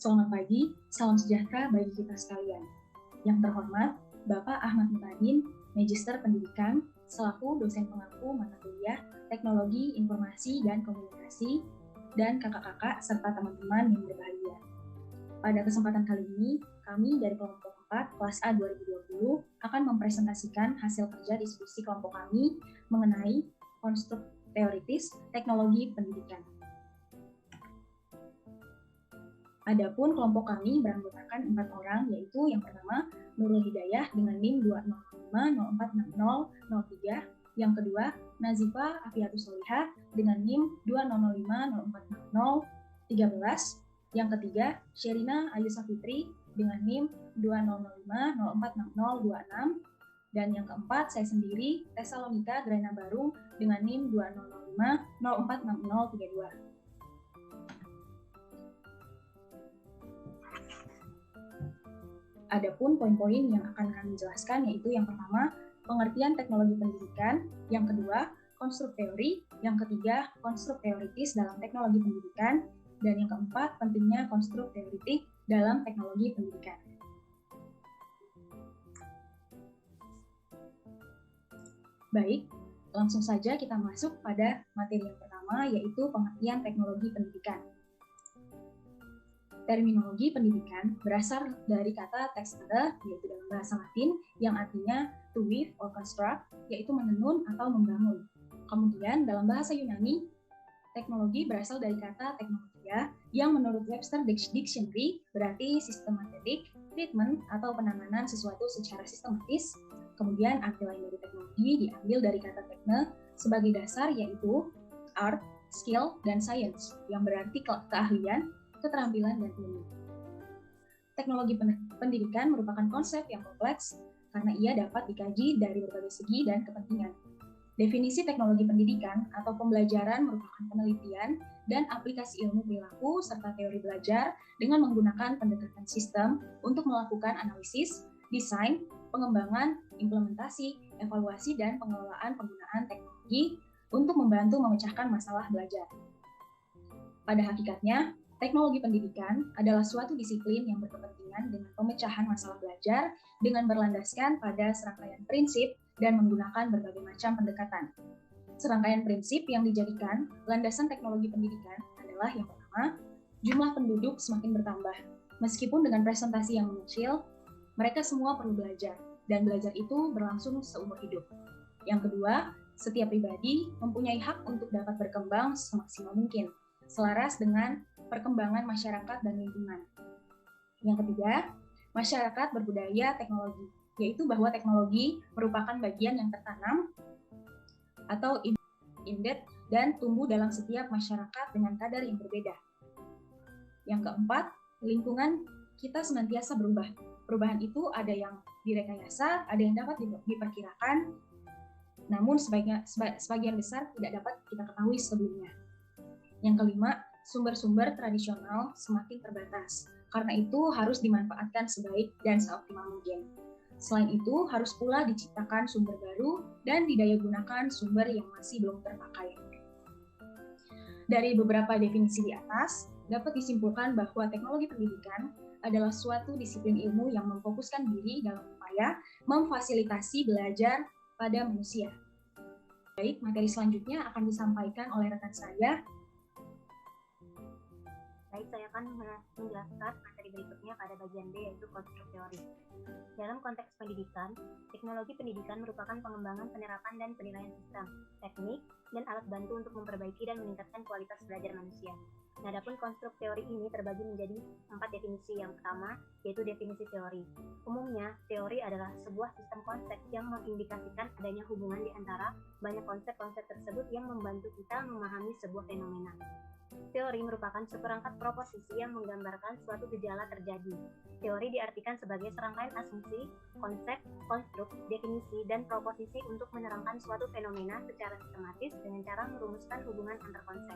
Selamat pagi, salam sejahtera bagi kita sekalian. Yang terhormat, Bapak Ahmad Mutadin, Magister Pendidikan, selaku dosen pengampu mata kuliah Teknologi Informasi dan Komunikasi, dan kakak-kakak serta teman-teman yang berbahagia. Pada kesempatan kali ini, kami dari kelompok 4 kelas A 2020 akan mempresentasikan hasil kerja diskusi kelompok kami mengenai konstruk teoritis teknologi pendidikan. Adapun kelompok kami beranggotakan 4 orang, yaitu yang pertama Nurul Hidayah dengan NIM 205046003, yang kedua Nazifa Afiatus Solihah dengan NIM 200504013, yang ketiga Sherina Ayusa Fitri dengan NIM 200504026, dan yang keempat saya sendiri Tesalonika Grana Baru dengan NIM 200504032. Adapun poin-poin yang akan kami jelaskan yaitu yang pertama, pengertian teknologi pendidikan, yang kedua, konstruk teori, yang ketiga, konstruk teoritis dalam teknologi pendidikan, dan yang keempat, pentingnya konstruk teoritik dalam teknologi pendidikan. Baik, langsung saja kita masuk pada materi yang pertama, yaitu pengertian teknologi pendidikan. Terminologi pendidikan berasal dari kata textere, yaitu dalam bahasa Latin, yang artinya to weave or construct, yaitu menenun atau membangun. Kemudian dalam bahasa Yunani, teknologi berasal dari kata teknologia, yang menurut Webster Dictionary berarti systematic treatment atau penanganan sesuatu secara sistematis. Kemudian arti lain dari teknologi diambil dari kata tekne sebagai dasar, yaitu art, skill, dan science, yang berarti keahlian, keterampilan, dan ilmu. Teknologi pendidikan merupakan konsep yang kompleks karena ia dapat dikaji dari berbagai segi dan kepentingan. Definisi teknologi pendidikan atau pembelajaran merupakan penelitian dan aplikasi ilmu perilaku serta teori belajar dengan menggunakan pendekatan sistem untuk melakukan analisis, desain, pengembangan, implementasi, evaluasi, dan pengelolaan penggunaan teknologi untuk membantu memecahkan masalah belajar. Pada hakikatnya, teknologi pendidikan adalah suatu disiplin yang berkepentingan dengan pemecahan masalah belajar dengan berlandaskan pada serangkaian prinsip dan menggunakan berbagai macam pendekatan. Serangkaian prinsip yang dijadikan landasan teknologi pendidikan adalah yang pertama, jumlah penduduk semakin bertambah. Meskipun dengan presentasi yang mengecil, mereka semua perlu belajar, dan belajar itu berlangsung seumur hidup. Yang kedua, setiap pribadi mempunyai hak untuk dapat berkembang semaksimal mungkin, selaras dengan perkembangan masyarakat dan lingkungan. Yang ketiga, masyarakat berbudaya teknologi, yaitu bahwa teknologi merupakan bagian yang tertanam atau embedded dan tumbuh dalam setiap masyarakat dengan kadar yang berbeda. Yang keempat, lingkungan kita senantiasa berubah. Perubahan itu ada yang direkayasa, ada yang dapat diperkirakan, namun sebagian besar tidak dapat kita ketahui sebelumnya. Yang kelima, sumber-sumber tradisional semakin terbatas. Karena itu harus dimanfaatkan sebaik dan seoptimal mungkin. Selain itu, harus pula diciptakan sumber baru dan didayagunakan sumber yang masih belum terpakai. Dari beberapa definisi di atas, dapat disimpulkan bahwa teknologi pendidikan adalah suatu disiplin ilmu yang memfokuskan diri dalam upaya memfasilitasi belajar pada manusia. Baik, materi selanjutnya akan disampaikan oleh rekan saya. Baik, saya akan menjelaskan materi berikutnya pada bagian B, yaitu konstruk teori. Dalam konteks pendidikan, teknologi pendidikan merupakan pengembangan penerapan dan penilaian sistem, teknik, dan alat bantu untuk memperbaiki dan meningkatkan kualitas belajar manusia. Nah, adapun konstruk teori ini terbagi menjadi 4 definisi. Yang pertama, yaitu definisi teori. Umumnya, teori adalah sebuah sistem konsep yang mengindikasikan adanya hubungan di antara banyak konsep-konsep tersebut yang membantu kita memahami sebuah fenomena. Teori merupakan seperangkat proposisi yang menggambarkan suatu gejala terjadi. Teori diartikan sebagai serangkaian asumsi, konsep, konstruk, definisi, dan proposisi untuk menerangkan suatu fenomena secara sistematis dengan cara merumuskan hubungan antar konsep.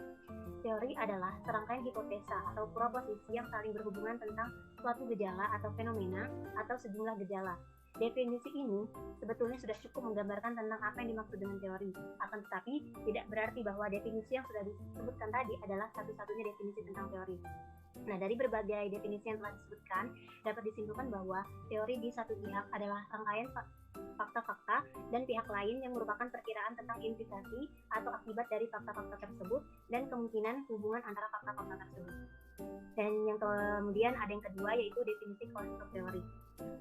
Teori adalah serangkaian hipotesa atau proposisi yang saling berhubungan tentang suatu gejala atau fenomena atau sejumlah gejala. Definisi ini sebetulnya sudah cukup menggambarkan tentang apa yang dimaksud dengan teori. Akan tetapi, tidak berarti bahwa definisi yang sudah disebutkan tadi adalah satu-satunya definisi tentang teori. Nah, dari berbagai definisi yang telah disebutkan, dapat disimpulkan bahwa teori di satu pihak adalah rangkaian fakta-fakta dan pihak lain yang merupakan perkiraan tentang implikasi atau akibat dari fakta-fakta tersebut dan kemungkinan hubungan antara fakta-fakta tersebut. Dan yang kemudian ada yang kedua, yaitu definisi konstruk teori.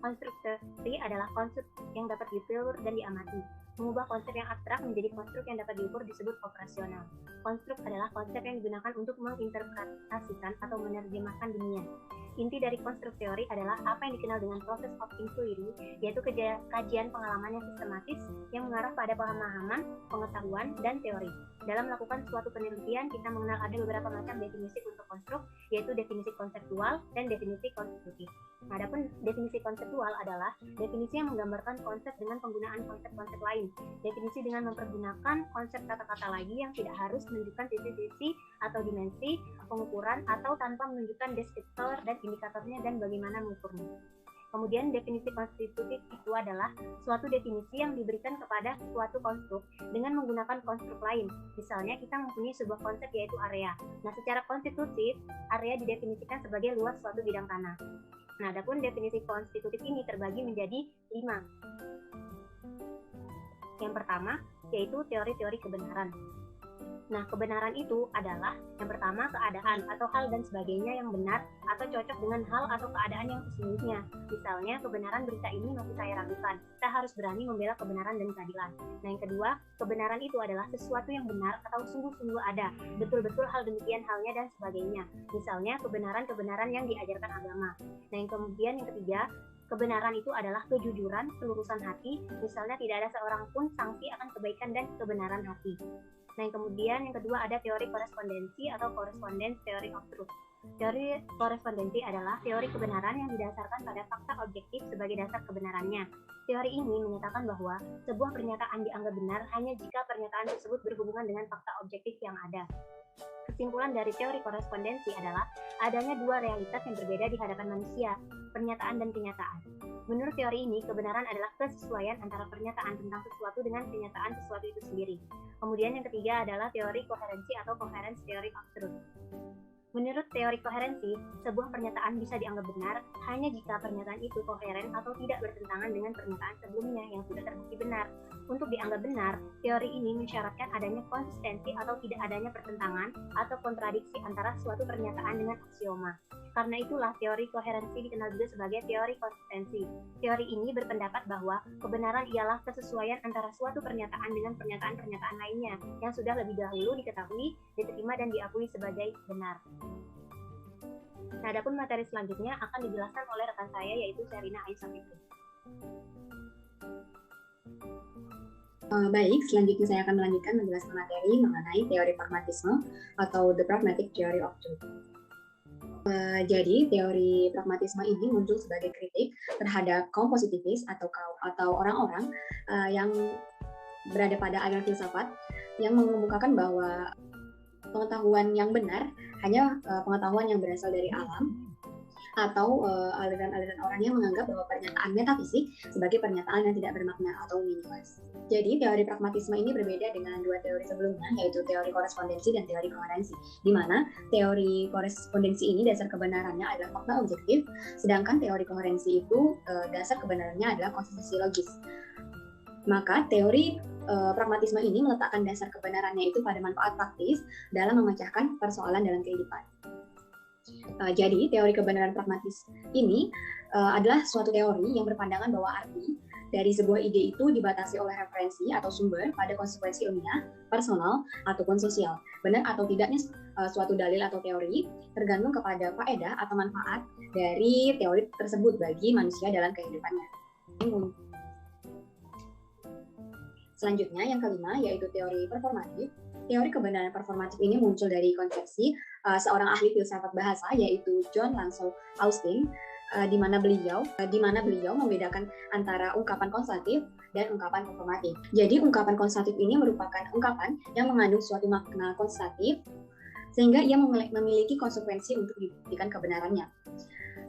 Konstruk teori adalah konstruk yang dapat diukur dan diamati. Mengubah konsep yang abstrak menjadi konstruk yang dapat diukur disebut operasional. Konstruk adalah konsep yang digunakan untuk menginterpretasikan atau menerjemahkan dunia. Inti dari konstruk teori adalah apa yang dikenal dengan proses of inquiry, yaitu kajian pengalaman yang sistematis yang mengarah pada pemahaman, pengetahuan, dan teori. Dalam melakukan suatu penelitian, kita mengenal ada beberapa macam definisi untuk konstruk, yaitu definisi konseptual dan definisi konstitutif. Nah, adapun definisi konseptual adalah definisi yang menggambarkan konsep dengan penggunaan konsep-konsep lain. Definisi dengan mempergunakan konsep kata-kata lagi yang tidak harus menunjukkan sisi-sisi atau dimensi pengukuran atau tanpa menunjukkan deskriptor dan indikatornya dan bagaimana mengukurnya. Kemudian definisi konstitutif itu adalah suatu definisi yang diberikan kepada suatu konstruk dengan menggunakan konstruk lain. Misalnya kita mempunyai sebuah konsep yaitu area. Nah, secara konstitutif, area didefinisikan sebagai luas suatu bidang tanah. Nah, adapun definisi konstitutif ini terbagi menjadi 5. Yang pertama, yaitu teori-teori kebenaran. Nah, kebenaran itu adalah yang pertama keadaan atau hal dan sebagainya yang benar atau cocok dengan hal atau keadaan yang sesungguhnya. Misalnya, kebenaran berita ini masih saya ragukan. Kita harus berani membela kebenaran dan keadilan. Nah, yang kedua, kebenaran itu adalah sesuatu yang benar atau sungguh-sungguh ada. Betul-betul hal demikian halnya dan sebagainya. Misalnya, kebenaran-kebenaran yang diajarkan agama. Nah, yang kemudian yang ketiga, kebenaran itu adalah kejujuran, kelurusan hati. Misalnya, tidak ada seorang pun sangsi akan kebaikan dan kebenaran hati. Nah, yang kemudian yang kedua ada teori korespondensi atau correspondence theory of truth. Teori korespondensi adalah teori kebenaran yang didasarkan pada fakta objektif sebagai dasar kebenarannya. Teori ini menyatakan bahwa sebuah pernyataan dianggap benar hanya jika pernyataan tersebut berhubungan dengan fakta objektif yang ada. Kesimpulan dari teori korespondensi adalah adanya dua realitas yang berbeda di hadapan manusia, pernyataan dan kenyataan. Menurut teori ini, kebenaran adalah kesesuaian antara pernyataan tentang sesuatu dengan kenyataan sesuatu itu sendiri. Kemudian yang ketiga adalah teori koherensi atau coherence theory of truth. Menurut teori koherensi, sebuah pernyataan bisa dianggap benar hanya jika pernyataan itu koheren atau tidak bertentangan dengan pernyataan sebelumnya yang sudah terbukti benar. Untuk dianggap benar, teori ini mensyaratkan adanya konsistensi atau tidak adanya pertentangan atau kontradiksi antara suatu pernyataan dengan aksioma. Karena itulah teori koherensi dikenal juga sebagai teori konsistensi. Teori ini berpendapat bahwa kebenaran ialah kesesuaian antara suatu pernyataan dengan pernyataan-pernyataan lainnya yang sudah lebih dahulu diketahui, diterima dan diakui sebagai benar. Nah, adapun materi selanjutnya akan dijelaskan oleh rekan saya yaitu Sherina Aisyah Fitri. Baik, selanjutnya saya akan melanjutkan menjelaskan materi mengenai teori pragmatisme atau the pragmatic theory of truth. Jadi, teori pragmatisme ini muncul sebagai kritik terhadap kaum positivis atau orang-orang yang berada pada aliran filsafat yang mengemukakan bahwa pengetahuan yang benar hanya pengetahuan yang berasal dari alam, atau aliran-aliran orang yang menganggap bahwa pernyataan metafisik sebagai pernyataan yang tidak bermakna atau meaningless. Jadi, teori pragmatisme ini berbeda dengan dua teori sebelumnya, yaitu teori korespondensi dan teori koherensi, di mana teori korespondensi ini dasar kebenarannya adalah fakta objektif, sedangkan teori koherensi itu dasar kebenarannya adalah konsistensi logis. Maka teori pragmatisme ini meletakkan dasar kebenarannya itu pada manfaat praktis dalam memecahkan persoalan dalam kehidupan. Jadi, teori kebenaran pragmatis ini adalah suatu teori yang berpandangan bahwa arti dari sebuah ide itu dibatasi oleh referensi atau sumber pada konsekuensi ilmiah, personal, ataupun sosial. Benar atau tidaknya suatu dalil atau teori tergantung kepada faedah atau manfaat dari teori tersebut bagi manusia dalam kehidupannya. Selanjutnya, yang kelima, yaitu teori performatif. Teori kebenaran performatif ini muncul dari konsepsi seorang ahli filsafat bahasa, yaitu John Langshaw Austin, di mana beliau membedakan antara ungkapan konstatif dan ungkapan performatif. Jadi, ungkapan konstatif ini merupakan ungkapan yang mengandung suatu makna konstatif, sehingga ia memiliki konsekuensi untuk dibuktikan kebenarannya.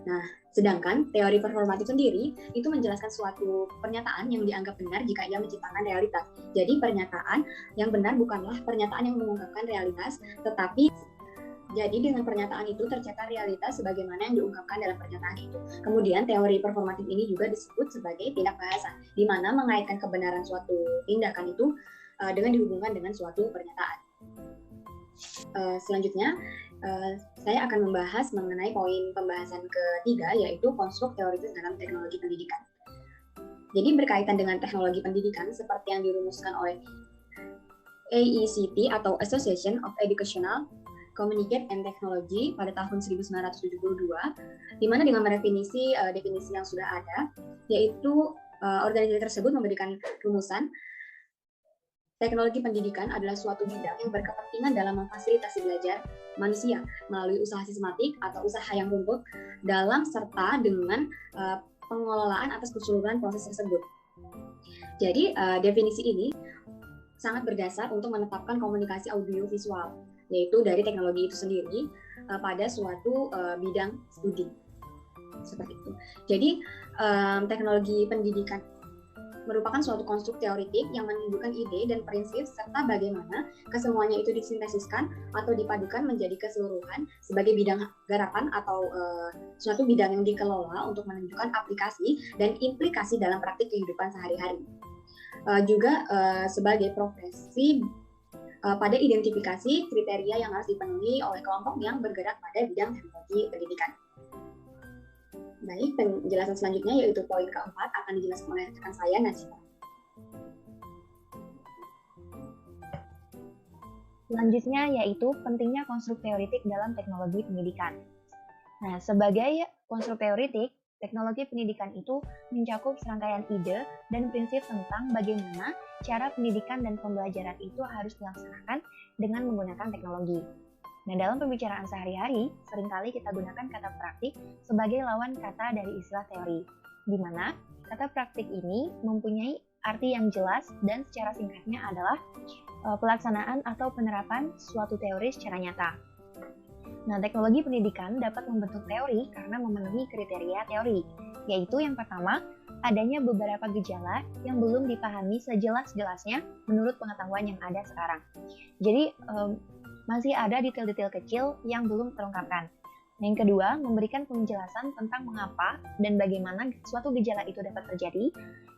Nah, Sedangkan teori performatif sendiri itu menjelaskan suatu pernyataan yang dianggap benar jika ia menciptakan realitas. Jadi pernyataan yang benar bukanlah pernyataan yang mengungkapkan realitas, tetapi jadi dengan pernyataan itu tercetar realitas sebagaimana yang diungkapkan dalam pernyataan itu. Kemudian teori performatif ini juga disebut sebagai tindak bahasa, di mana mengaitkan kebenaran suatu tindakan itu dengan dihubungkan dengan suatu pernyataan. Selanjutnya, saya akan membahas mengenai poin pembahasan ketiga, yaitu konstruk teoritis dalam teknologi pendidikan. Jadi berkaitan dengan teknologi pendidikan seperti yang dirumuskan oleh AECT atau Association of Educational Communication and Technology pada tahun 1972, di mana dengan definisi yang sudah ada, yaitu organisasi tersebut memberikan rumusan teknologi pendidikan adalah suatu bidang yang berkepentingan dalam memfasilitasi belajar manusia melalui usaha sistematik atau usaha yang rumput dalam serta dengan pengelolaan atas keseluruhan proses tersebut. Jadi definisi ini sangat berdasar untuk menetapkan komunikasi audiovisual, yaitu dari teknologi itu sendiri pada suatu bidang studi. Seperti itu. Jadi teknologi pendidikan merupakan suatu konstruk teoritik yang menunjukkan ide dan prinsip serta bagaimana kesemuanya itu disintesiskan atau dipadukan menjadi keseluruhan sebagai bidang garapan atau suatu bidang yang dikelola untuk menunjukkan aplikasi dan implikasi dalam praktik kehidupan sehari-hari. Juga sebagai profesi pada identifikasi kriteria yang harus dipenuhi oleh kelompok yang bergerak pada bidang teknologi pendidikan. Baik, penjelasan selanjutnya yaitu poin keempat akan dijelaskan oleh rekan saya, Nasifah. Selanjutnya yaitu pentingnya konstruk teoritik dalam teknologi pendidikan. Nah, sebagai konstruk teoritik, teknologi pendidikan itu mencakup serangkaian ide dan prinsip tentang bagaimana cara pendidikan dan pembelajaran itu harus dilaksanakan dengan menggunakan teknologi. Nah, dalam pembicaraan sehari-hari, seringkali kita gunakan kata praktik sebagai lawan kata dari istilah teori, di mana kata praktik ini mempunyai arti yang jelas dan secara singkatnya adalah pelaksanaan atau penerapan suatu teori secara nyata. Nah, teknologi pendidikan dapat membentuk teori karena memenuhi kriteria teori, yaitu yang pertama, adanya beberapa gejala yang belum dipahami sejelas-jelasnya menurut pengetahuan yang ada sekarang. Jadi, masih ada detail-detail kecil yang belum terungkapkan. Yang kedua, memberikan penjelasan tentang mengapa dan bagaimana suatu gejala itu dapat terjadi.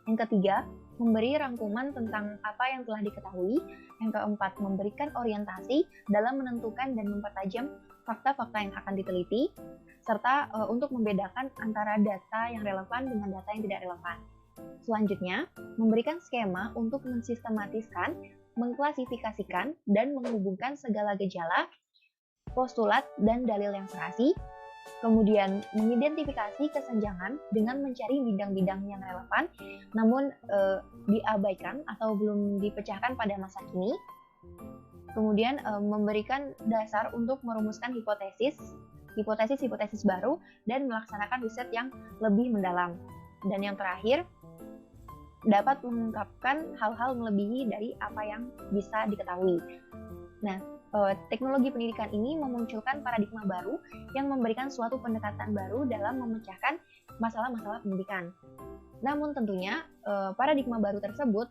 Yang ketiga, memberi rangkuman tentang apa yang telah diketahui. Yang keempat, memberikan orientasi dalam menentukan dan mempertajam fakta-fakta yang akan diteliti, serta untuk membedakan antara data yang relevan dengan data yang tidak relevan. Selanjutnya, memberikan skema untuk mensistematiskan, mengklasifikasikan, dan menghubungkan segala gejala, postulat, dan dalil yang serasi, kemudian mengidentifikasi kesenjangan dengan mencari bidang-bidang yang relevan, namun diabaikan atau belum dipecahkan pada masa kini, kemudian memberikan dasar untuk merumuskan hipotesis baru, dan melaksanakan riset yang lebih mendalam. Dan yang terakhir, dapat mengungkapkan hal-hal melebihi dari apa yang bisa diketahui. Nah, teknologi pendidikan ini memunculkan paradigma baru yang memberikan suatu pendekatan baru dalam memecahkan masalah-masalah pendidikan. Namun tentunya paradigma baru tersebut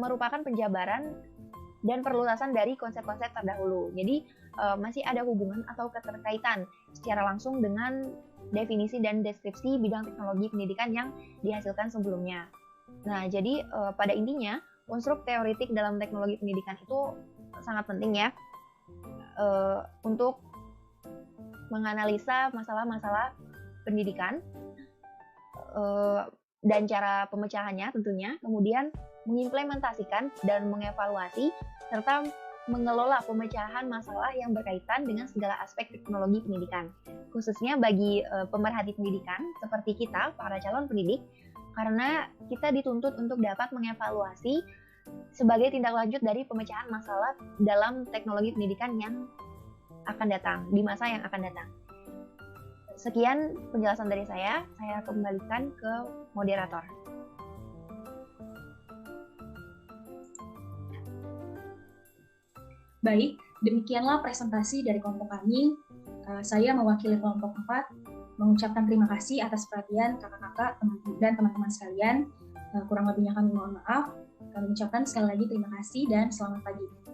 merupakan penjabaran dan perluasan dari konsep-konsep terdahulu. Jadi masih ada hubungan atau keterkaitan secara langsung dengan definisi dan deskripsi bidang teknologi pendidikan yang dihasilkan sebelumnya. Nah, jadi pada intinya konstruk teoritik dalam teknologi pendidikan itu sangat penting ya untuk menganalisa masalah-masalah pendidikan dan cara pemecahannya tentunya, kemudian mengimplementasikan dan mengevaluasi serta mengelola pemecahan masalah yang berkaitan dengan segala aspek teknologi pendidikan, khususnya bagi pemerhati pendidikan seperti kita, para calon pendidik, karena kita dituntut untuk dapat mengevaluasi sebagai tindak lanjut dari pemecahan masalah dalam teknologi pendidikan yang akan datang, di masa yang akan datang. Sekian penjelasan dari saya kembalikan ke moderator. Baik, demikianlah presentasi dari kelompok kami. Saya mewakili kelompok 4 mengucapkan terima kasih atas perhatian kakak-kakak dan teman-teman sekalian. Kurang lebihnya kami mohon maaf. Kami ucapkan sekali lagi terima kasih dan selamat pagi.